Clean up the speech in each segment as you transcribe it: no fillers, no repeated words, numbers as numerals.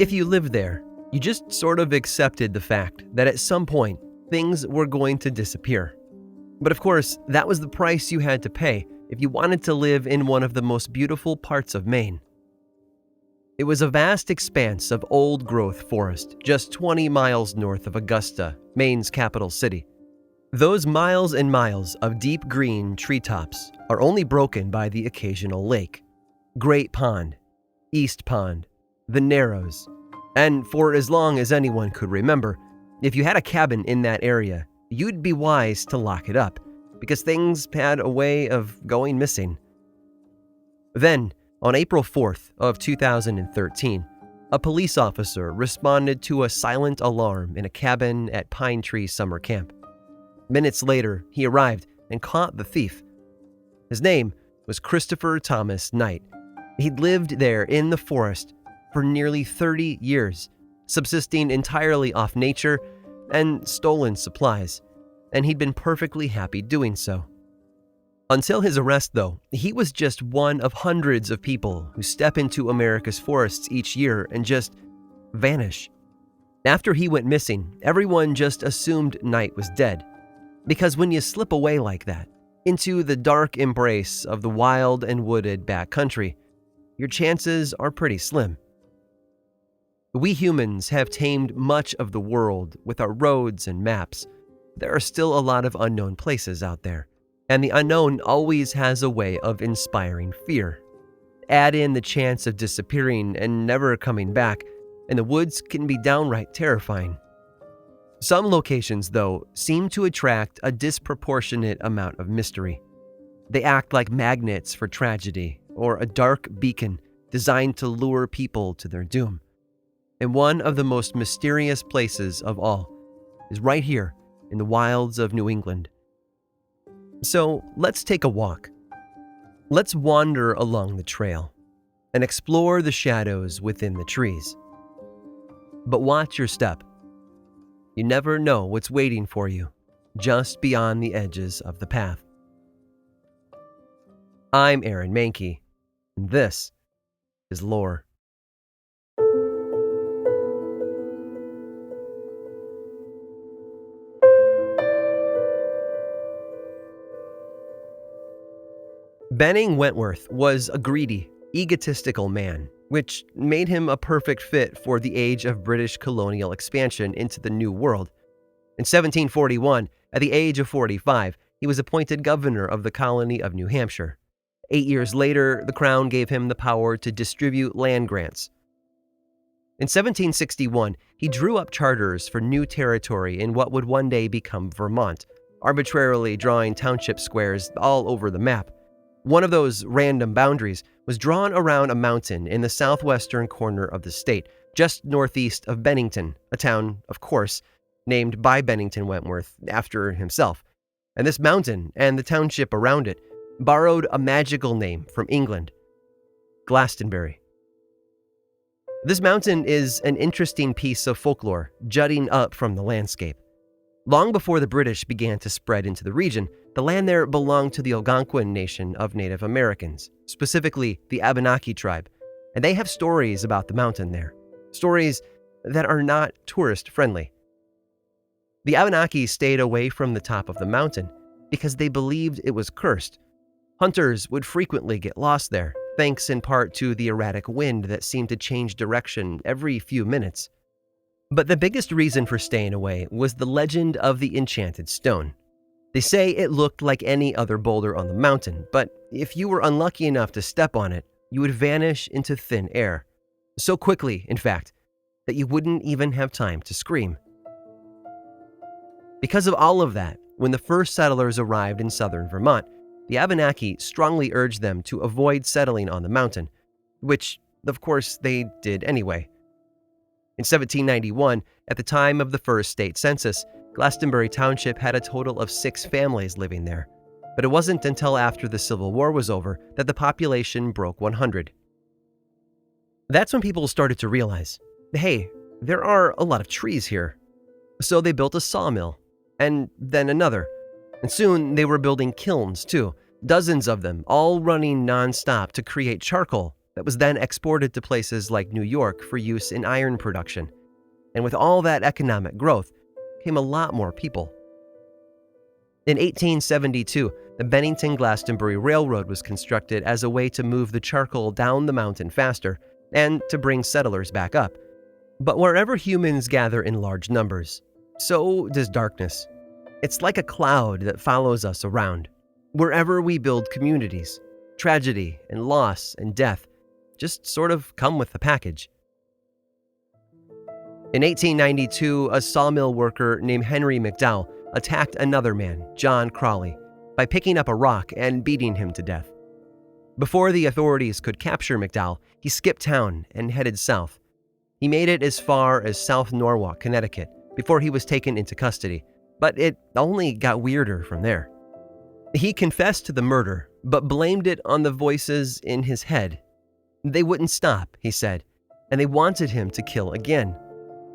If you lived there, you just sort of accepted the fact that at some point, things were going to disappear. But of course, that was the price you had to pay if you wanted to live in one of the most beautiful parts of Maine. It was a vast expanse of old-growth forest just 20 miles north of Augusta, Maine's capital city. Those miles and miles of deep green treetops are only broken by the occasional lake, Great Pond, East Pond, the Narrows, and for as long as anyone could remember, if you had a cabin in that area, you'd be wise to lock it up, because things had a way of going missing. Then, on April 4th of 2013, a police officer responded to a silent alarm in a cabin at Pine Tree Summer Camp. Minutes later, he arrived and caught the thief. His name was Christopher Thomas Knight. He'd lived there in the forest for nearly 30 years, subsisting entirely off nature and stolen supplies, and he'd been perfectly happy doing so. Until his arrest, though, he was just one of hundreds of people who step into America's forests each year and just vanish. After he went missing, everyone just assumed Knight was dead, because when you slip away like that, into the dark embrace of the wild and wooded backcountry, your chances are pretty slim. We humans have tamed much of the world with our roads and maps. There are still a lot of unknown places out there, and the unknown always has a way of inspiring fear. Add in the chance of disappearing and never coming back, and the woods can be downright terrifying. Some locations, though, seem to attract a disproportionate amount of mystery. They act like magnets for tragedy, or a dark beacon designed to lure people to their doom. And one of the most mysterious places of all is right here in the wilds of New England. So let's take a walk. Let's wander along the trail and explore the shadows within the trees. But watch your step. You never know what's waiting for you just beyond the edges of the path. I'm Aaron Mahnke, and this is Lore. Benning Wentworth was a greedy, egotistical man, which made him a perfect fit for the age of British colonial expansion into the New World. In 1741, at the age of 45, he was appointed governor of the colony of New Hampshire. 8 years later, the Crown gave him the power to distribute land grants. In 1761, he drew up charters for new territory in what would one day become Vermont, arbitrarily drawing township squares all over the map. One of those random boundaries was drawn around a mountain in the southwestern corner of the state, just northeast of Bennington, a town, of course, named by Bennington Wentworth after himself. And this mountain and the township around it borrowed a magical name from England, Glastonbury. This mountain is an interesting piece of folklore jutting up from the landscape. Long before the British began to spread into the region, the land there belonged to the Algonquin nation of Native Americans, specifically the Abenaki tribe, and they have stories about the mountain there, stories that are not tourist-friendly. The Abenaki stayed away from the top of the mountain because they believed it was cursed. Hunters would frequently get lost there, thanks in part to the erratic wind that seemed to change direction every few minutes. But the biggest reason for staying away was the legend of the Enchanted Stone. They say it looked like any other boulder on the mountain, but if you were unlucky enough to step on it, you would vanish into thin air. So quickly, in fact, that you wouldn't even have time to scream. Because of all of that, when the first settlers arrived in southern Vermont, the Abenaki strongly urged them to avoid settling on the mountain, which, of course, they did anyway. In 1791, at the time of the first state census, Glastonbury Township had a total of 6 families living there, but it wasn't until after the Civil War was over that the population broke 100. That's when people started to realize, hey, there are a lot of trees here. So they built a sawmill, and then another, and soon they were building kilns too, dozens of them, all running non-stop to create charcoal, that was then exported to places like New York for use in iron production. And with all that economic growth came a lot more people. In 1872, the Bennington-Glastonbury Railroad was constructed as a way to move the charcoal down the mountain faster and to bring settlers back up. But wherever humans gather in large numbers, so does darkness. It's like a cloud that follows us around. Wherever we build communities, tragedy and loss and death just sort of come with the package. In 1892, a sawmill worker named Henry McDowell attacked another man, John Crawley, by picking up a rock and beating him to death. Before the authorities could capture McDowell, he skipped town and headed south. He made it as far as South Norwalk, Connecticut, before he was taken into custody, but it only got weirder from there. He confessed to the murder, but blamed it on the voices in his head. They wouldn't stop, he said, and they wanted him to kill again.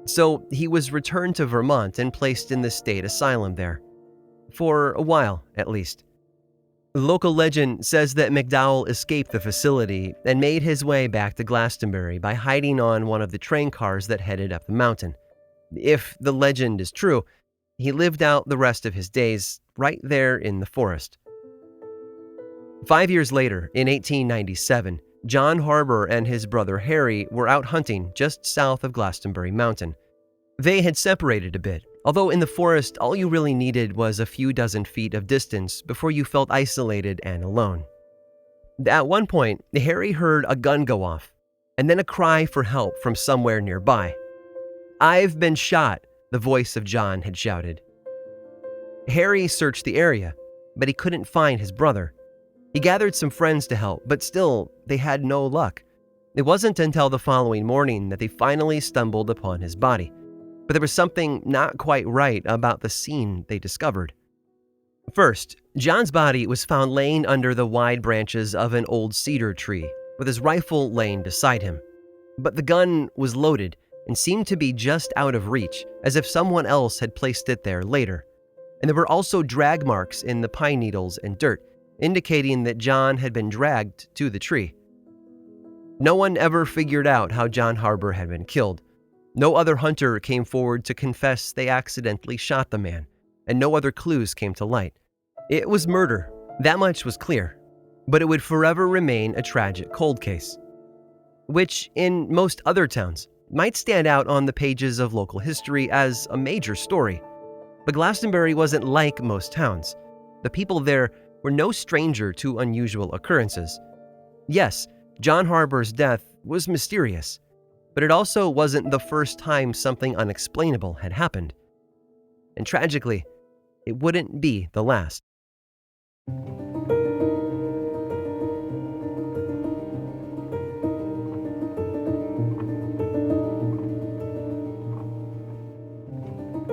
So he was returned to Vermont and placed in the state asylum there. For a while, at least. Local legend says that McDowell escaped the facility and made his way back to Glastonbury by hiding on one of the train cars that headed up the mountain. If the legend is true, he lived out the rest of his days right there in the forest. 5 years later, in 1897, John Harbour and his brother Harry were out hunting just south of Glastonbury Mountain. They had separated a bit, although in the forest all you really needed was a few dozen feet of distance before you felt isolated and alone. At one point, Harry heard a gun go off, and then a cry for help from somewhere nearby. "I've been shot," the voice of John had shouted. Harry searched the area, but he couldn't find his brother. He gathered some friends to help, but still, they had no luck. It wasn't until the following morning that they finally stumbled upon his body. But there was something not quite right about the scene they discovered. First, John's body was found laying under the wide branches of an old cedar tree, with his rifle laying beside him. But the gun was loaded and seemed to be just out of reach, as if someone else had placed it there later. And there were also drag marks in the pine needles and dirt, indicating that John had been dragged to the tree. No one ever figured out how John Harbour had been killed. No other hunter came forward to confess they accidentally shot the man, and no other clues came to light. It was murder, that much was clear, but it would forever remain a tragic cold case, which, in most other towns, might stand out on the pages of local history as a major story. But Glastonbury wasn't like most towns. The people there were no stranger to unusual occurrences. Yes, John Harbour's death was mysterious, but it also wasn't the first time something unexplainable had happened. And tragically, it wouldn't be the last.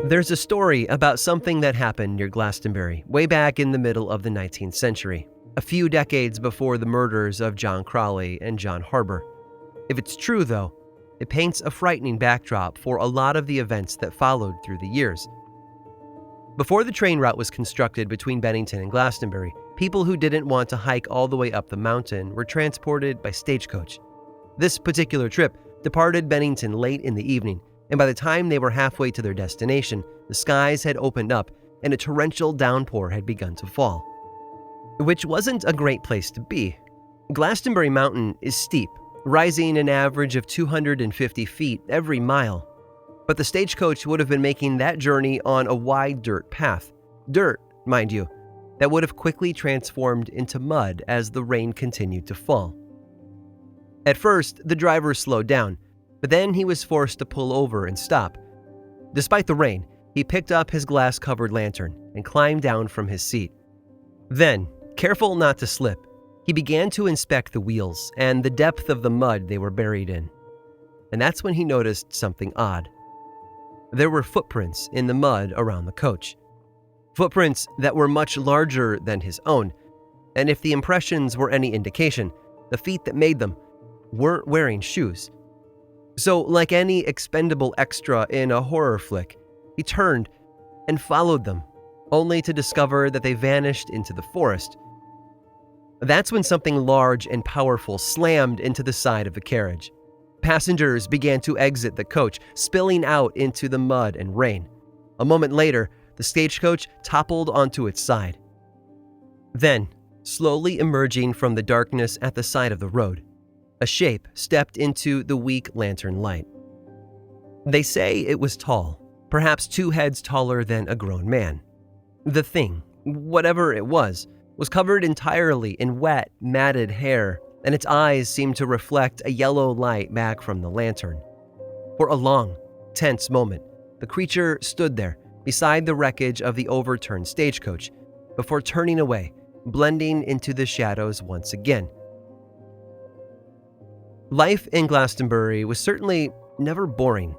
There's a story about something that happened near Glastonbury way back in the middle of the 19th century, a few decades before the murders of John Crawley and John Harbour. If it's true, though, it paints a frightening backdrop for a lot of the events that followed through the years. Before the train route was constructed between Bennington and Glastonbury, people who didn't want to hike all the way up the mountain were transported by stagecoach. This particular trip departed Bennington late in the evening, and by the time they were halfway to their destination, the skies had opened up and a torrential downpour had begun to fall. Which wasn't a great place to be. Glastonbury Mountain is steep, rising an average of 250 feet every mile. But the stagecoach would have been making that journey on a wide dirt path. Dirt, mind you, that would have quickly transformed into mud as the rain continued to fall. At first, the driver slowed down, but then he was forced to pull over and stop. Despite the rain, he picked up his glass-covered lantern and climbed down from his seat. Then, careful not to slip, he began to inspect the wheels and the depth of the mud they were buried in. And that's when he noticed something odd. There were footprints in the mud around the coach. Footprints that were much larger than his own, and if the impressions were any indication, the feet that made them weren't wearing shoes. So, like any expendable extra in a horror flick, he turned and followed them, only to discover that they vanished into the forest. That's when something large and powerful slammed into the side of the carriage. Passengers began to exit the coach, spilling out into the mud and rain. A moment later, the stagecoach toppled onto its side. Then, slowly emerging from the darkness at the side of the road, a shape stepped into the weak lantern light. They say it was tall, perhaps 2 heads taller than a grown man. The thing, whatever it was covered entirely in wet, matted hair, and its eyes seemed to reflect a yellow light back from the lantern. For a long, tense moment, the creature stood there beside the wreckage of the overturned stagecoach before turning away, blending into the shadows once again. Life in Glastonbury was certainly never boring.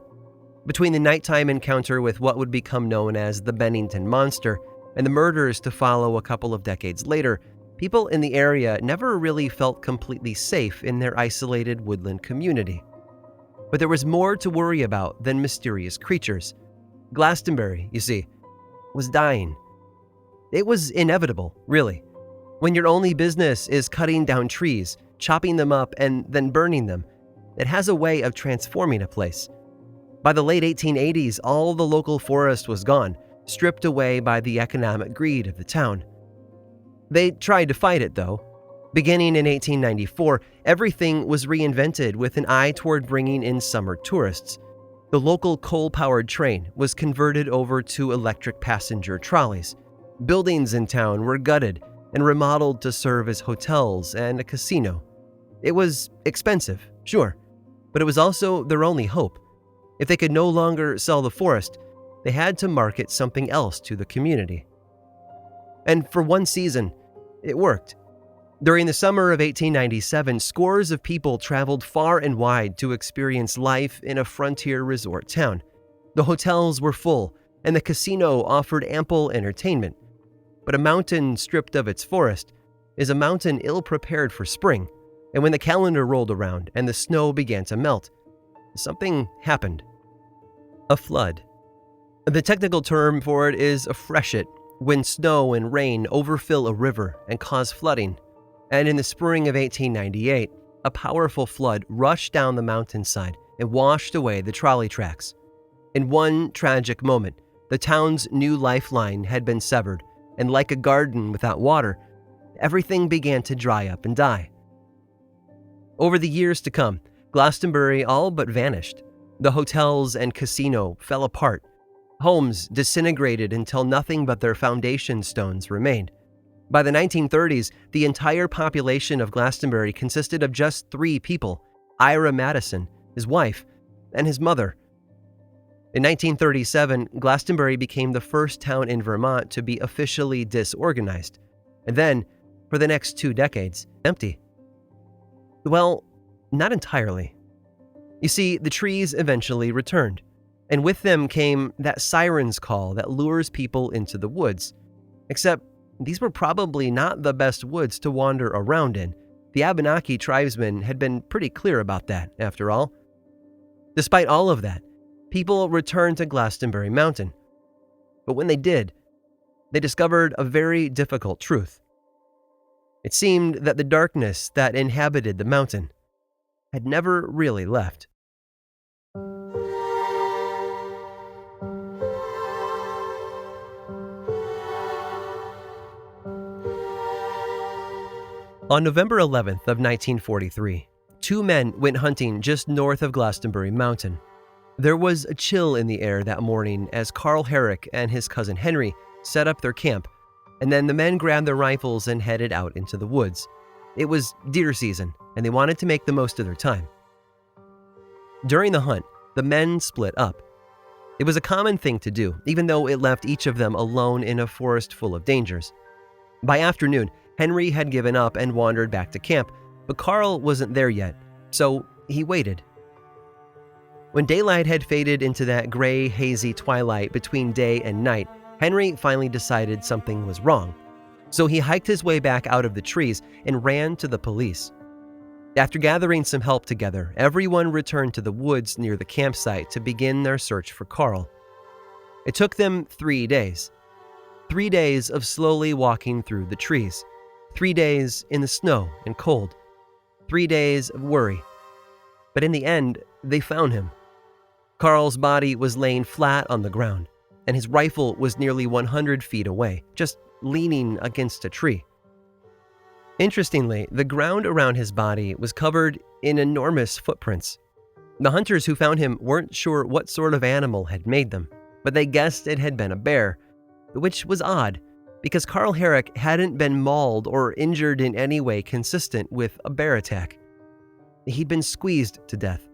Between the nighttime encounter with what would become known as the Bennington Monster and the murders to follow a couple of decades later, people in the area never really felt completely safe in their isolated woodland community. But there was more to worry about than mysterious creatures. Glastonbury, you see, was dying. It was inevitable, really. When your only business is cutting down trees, chopping them up, and then burning them, it has a way of transforming a place. By the late 1880s, all the local forest was gone, stripped away by the economic greed of the town. They tried to fight it, though. Beginning in 1894, everything was reinvented with an eye toward bringing in summer tourists. The local coal-powered train was converted over to electric passenger trolleys. Buildings in town were gutted and remodeled to serve as hotels and a casino. It was expensive, sure, but it was also their only hope. If they could no longer sell the forest, they had to market something else to the community. And for one season, it worked. During the summer of 1897, scores of people traveled far and wide to experience life in a frontier resort town. The hotels were full, and the casino offered ample entertainment. But a mountain stripped of its forest is a mountain ill-prepared for spring, and when the calendar rolled around and the snow began to melt, something happened. A flood. The technical term for it is a freshet, when snow and rain overfill a river and cause flooding. And in the spring of 1898, a powerful flood rushed down the mountainside and washed away the trolley tracks. In one tragic moment, the town's new lifeline had been severed, and like a garden without water, everything began to dry up and die. Over the years to come, Glastonbury all but vanished. The hotels and casino fell apart. Homes disintegrated until nothing but their foundation stones remained. By the 1930s, the entire population of Glastonbury consisted of just 3 people: Ira Madison, his wife, and his mother. In 1937, Glastonbury became the first town in Vermont to be officially disorganized, and then, for the next 2 decades, empty. Well, not entirely. You see, the trees eventually returned, and with them came that siren's call that lures people into the woods. Except, these were probably not the best woods to wander around in. The Abenaki tribesmen had been pretty clear about that, after all. Despite all of that, people returned to Glastonbury Mountain. But when they did, they discovered a very difficult truth. It seemed that the darkness that inhabited the mountain had never really left. On November 11th of 1943, 2 men went hunting just north of Glastonbury Mountain. There was a chill in the air that morning as Carl Herrick and his cousin Henry set up their camp, and then the men grabbed their rifles and headed out into the woods. It was deer season, and they wanted to make the most of their time. During the hunt, the men split up. It was a common thing to do, even though it left each of them alone in a forest full of dangers. By afternoon, Henry had given up and wandered back to camp, but Carl wasn't there yet, so he waited. When daylight had faded into that gray, hazy twilight between day and night, Henry finally decided something was wrong. So he hiked his way back out of the trees and ran to the police. After gathering some help together, everyone returned to the woods near the campsite to begin their search for Carl. It took them 3 days. 3 days of slowly walking through the trees. 3 days in the snow and cold. 3 days of worry. But in the end, they found him. Carl's body was laying flat on the ground, and his rifle was nearly 100 feet away, just leaning against a tree. Interestingly, the ground around his body was covered in enormous footprints. The hunters who found him weren't sure what sort of animal had made them, but they guessed it had been a bear, which was odd, because Carl Herrick hadn't been mauled or injured in any way consistent with a bear attack. He'd been squeezed to death.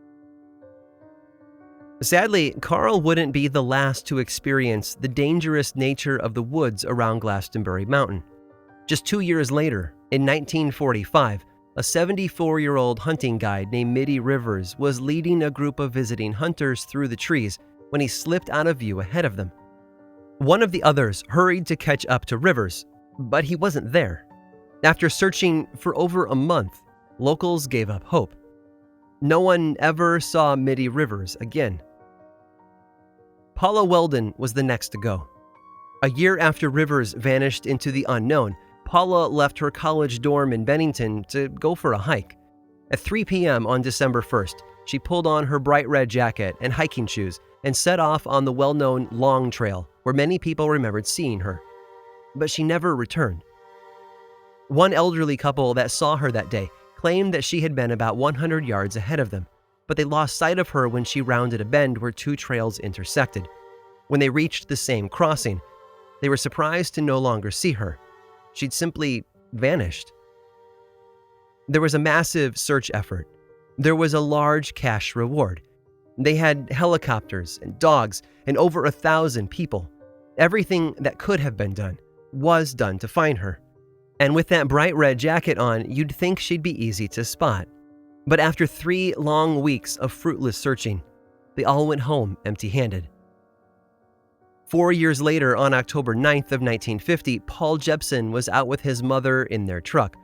Sadly, Carl wouldn't be the last to experience the dangerous nature of the woods around Glastonbury Mountain. Just 2 years later, in 1945, a 74-year-old hunting guide named Mitty Rivers was leading a group of visiting hunters through the trees when he slipped out of view ahead of them. One of the others hurried to catch up to Rivers, but he wasn't there. After searching for over a month, locals gave up hope. No one ever saw Mitty Rivers again. Paula Weldon was the next to go. A year after Rivers vanished into the unknown, Paula left her college dorm in Bennington to go for a hike. At 3 p.m. on December 1st, she pulled on her bright red jacket and hiking shoes and set off on the well-known Long Trail, where many people remembered seeing her. But she never returned. One elderly couple that saw her that day claimed that she had been about 100 yards ahead of them, but they lost sight of her when she rounded a bend where two trails intersected. When they reached the same crossing, they were surprised to no longer see her. She'd simply vanished. There was a massive search effort. There was a large cash reward. They had helicopters and dogs and over 1,000 people. Everything that could have been done was done to find her. And with that bright red jacket on, you'd think she'd be easy to spot. But after 3 long weeks of fruitless searching, they all went home empty-handed. 4 years later, on October 9th of 1950, Paul Jepson was out with his mother in their truck.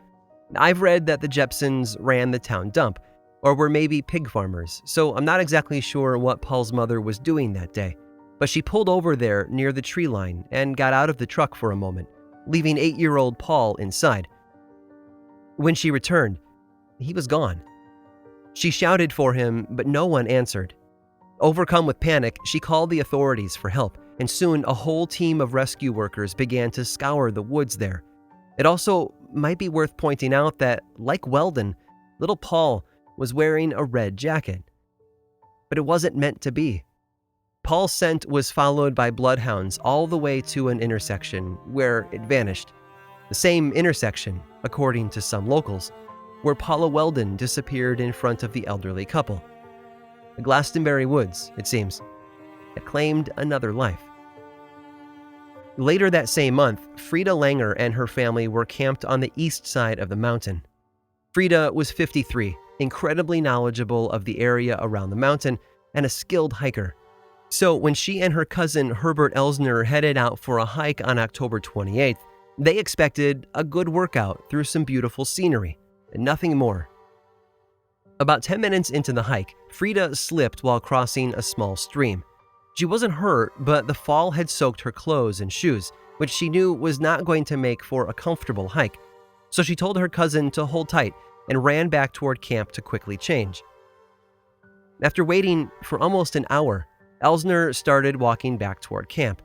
I've read that the Jepsons ran the town dump, or were maybe pig farmers, so I'm not exactly sure what Paul's mother was doing that day. But she pulled over there near the tree line and got out of the truck for a moment, leaving 8-year-old Paul inside. When she returned, he was gone. She shouted for him, but no one answered. Overcome with panic, she called the authorities for help, and soon a whole team of rescue workers began to scour the woods there. It also might be worth pointing out that, like Weldon, little Paul was wearing a red jacket. But it wasn't meant to be. Paul's scent was followed by bloodhounds all the way to an intersection where it vanished. The same intersection, according to some locals, where Paula Weldon disappeared in front of the elderly couple. The Glastonbury Woods, it seems, had claimed another life. Later that same month, Frida Langer and her family were camped on the east side of the mountain. Frida was 53, incredibly knowledgeable of the area around the mountain, and a skilled hiker. So when she and her cousin Herbert Elsner headed out for a hike on October 28th, they expected a good workout through some beautiful scenery, and nothing more. About 10 minutes into the hike, Frida slipped while crossing a small stream. She wasn't hurt, but the fall had soaked her clothes and shoes, which she knew was not going to make for a comfortable hike. So she told her cousin to hold tight and ran back toward camp to quickly change. After waiting for almost an hour, Elsner started walking back toward camp.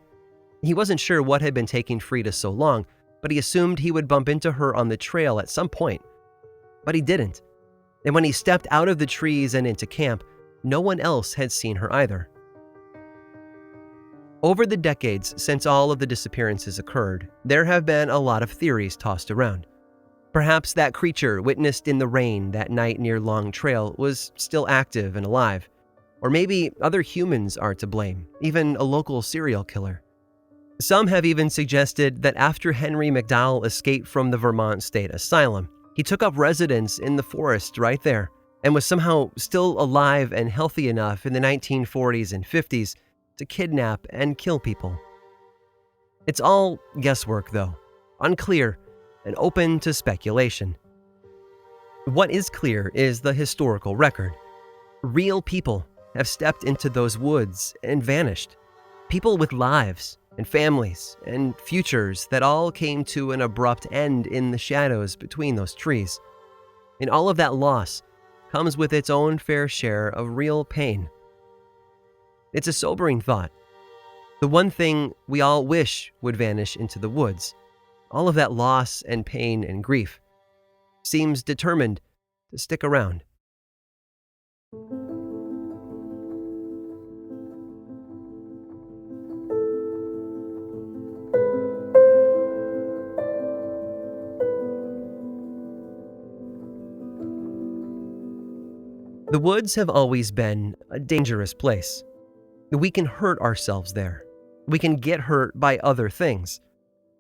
He wasn't sure what had been taking Frida so long, but he assumed he would bump into her on the trail at some point. But he didn't. And when he stepped out of the trees and into camp, no one else had seen her either. Over the decades since all of the disappearances occurred, there have been a lot of theories tossed around. Perhaps that creature witnessed in the rain that night near Long Trail was still active and alive. Or maybe other humans are to blame, even a local serial killer. Some have even suggested that after Henry McDowell escaped from the Vermont State Asylum, he took up residence in the forest right there and was somehow still alive and healthy enough in the 1940s and 50s to kidnap and kill people. It's all guesswork, though, unclear and open to speculation. What is clear is the historical record. Real people have stepped into those woods and vanished. People with lives, and families and futures that all came to an abrupt end in the shadows between those trees. And all of that loss comes with its own fair share of real pain. It's a sobering thought. The one thing we all wish would vanish into the woods, all of that loss and pain and grief, seems determined to stick around. The woods have always been a dangerous place. We can hurt ourselves there. We can get hurt by other things.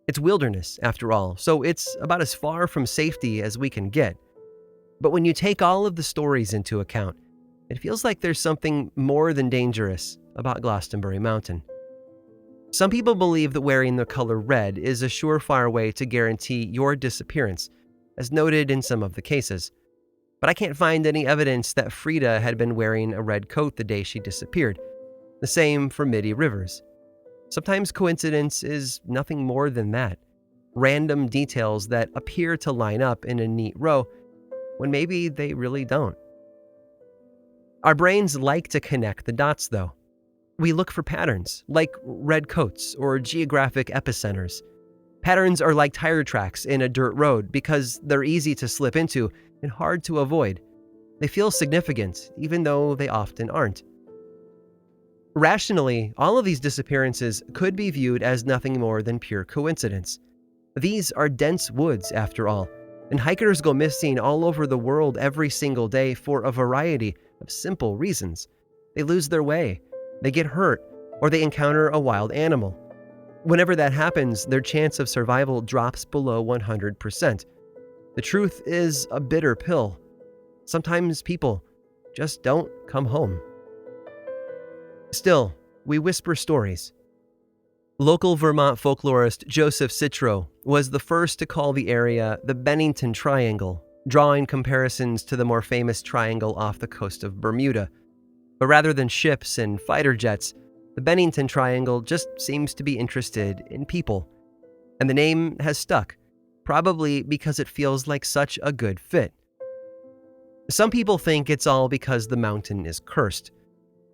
It's wilderness, after all, so it's about as far from safety as we can get. But when you take all of the stories into account, it feels like there's something more than dangerous about Glastonbury Mountain. Some people believe that wearing the color red is a surefire way to guarantee your disappearance, as noted in some of the cases. But I can't find any evidence that Frida had been wearing a red coat the day she disappeared. The same for Mitty Rivers. Sometimes coincidence is nothing more than that. Random details that appear to line up in a neat row when maybe they really don't. Our brains like to connect the dots, though. We look for patterns, like red coats or geographic epicenters. Patterns are like tire tracks in a dirt road because they're easy to slip into and hard to avoid. They feel significant, even though they often aren't. Rationally, all of these disappearances could be viewed as nothing more than pure coincidence. These are dense woods, after all, and hikers go missing all over the world every single day for a variety of simple reasons. They lose their way, they get hurt, or they encounter a wild animal. Whenever that happens, their chance of survival drops below 100%. The truth is a bitter pill. Sometimes people just don't come home. Still, we whisper stories. Local Vermont folklorist Joseph Citro was the first to call the area the Bennington Triangle, drawing comparisons to the more famous triangle off the coast of Bermuda. But rather than ships and fighter jets, the Bennington Triangle just seems to be interested in people. And the name has stuck, probably because it feels like such a good fit. Some people think it's all because the mountain is cursed.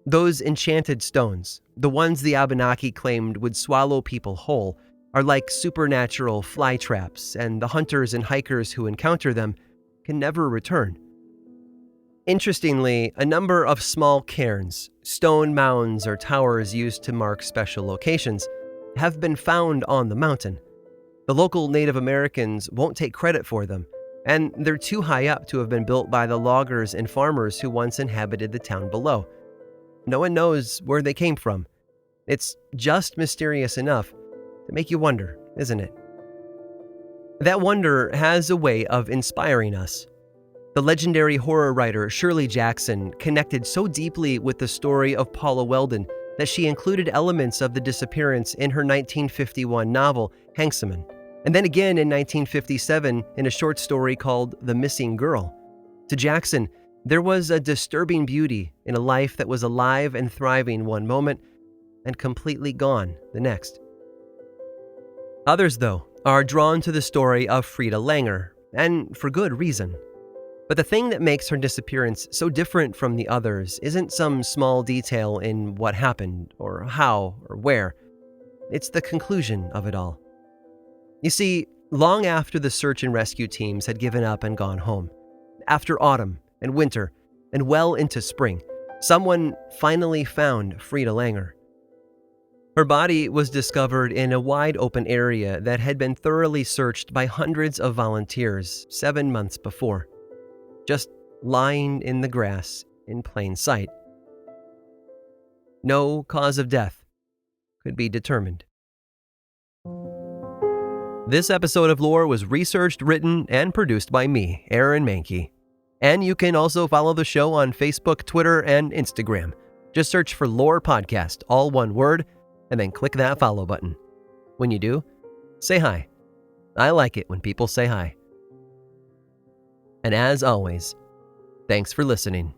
Those enchanted stones, the ones the Abenaki claimed would swallow people whole, are like supernatural fly traps, and the hunters and hikers who encounter them can never return. Interestingly, a number of small cairns, stone mounds or towers used to mark special locations, have been found on the mountain. The local Native Americans won't take credit for them, and they're too high up to have been built by the loggers and farmers who once inhabited the town below. No one knows where they came from. It's just mysterious enough to make you wonder, isn't it? That wonder has a way of inspiring us. The legendary horror writer Shirley Jackson connected so deeply with the story of Paula Weldon that she included elements of the disappearance in her 1951 novel, Hangsaman, and then again in 1957 in a short story called The Missing Girl. To Jackson, there was a disturbing beauty in a life that was alive and thriving one moment and completely gone the next. Others, though, are drawn to the story of Frida Langer, and for good reason. But the thing that makes her disappearance so different from the others isn't some small detail in what happened, or how, or where. It's the conclusion of it all. You see, long after the search and rescue teams had given up and gone home, after autumn and winter, and well into spring, someone finally found Frida Langer. Her body was discovered in a wide-open area that had been thoroughly searched by hundreds of volunteers 7 months before, just lying in the grass in plain sight. No cause of death could be determined. This episode of Lore was researched, written, and produced by me, Aaron Mahnke. And you can also follow the show on Facebook, Twitter, and Instagram. Just search for Lore Podcast, all one word, and then click that follow button. When you do, say hi. I like it when people say hi. And as always, thanks for listening.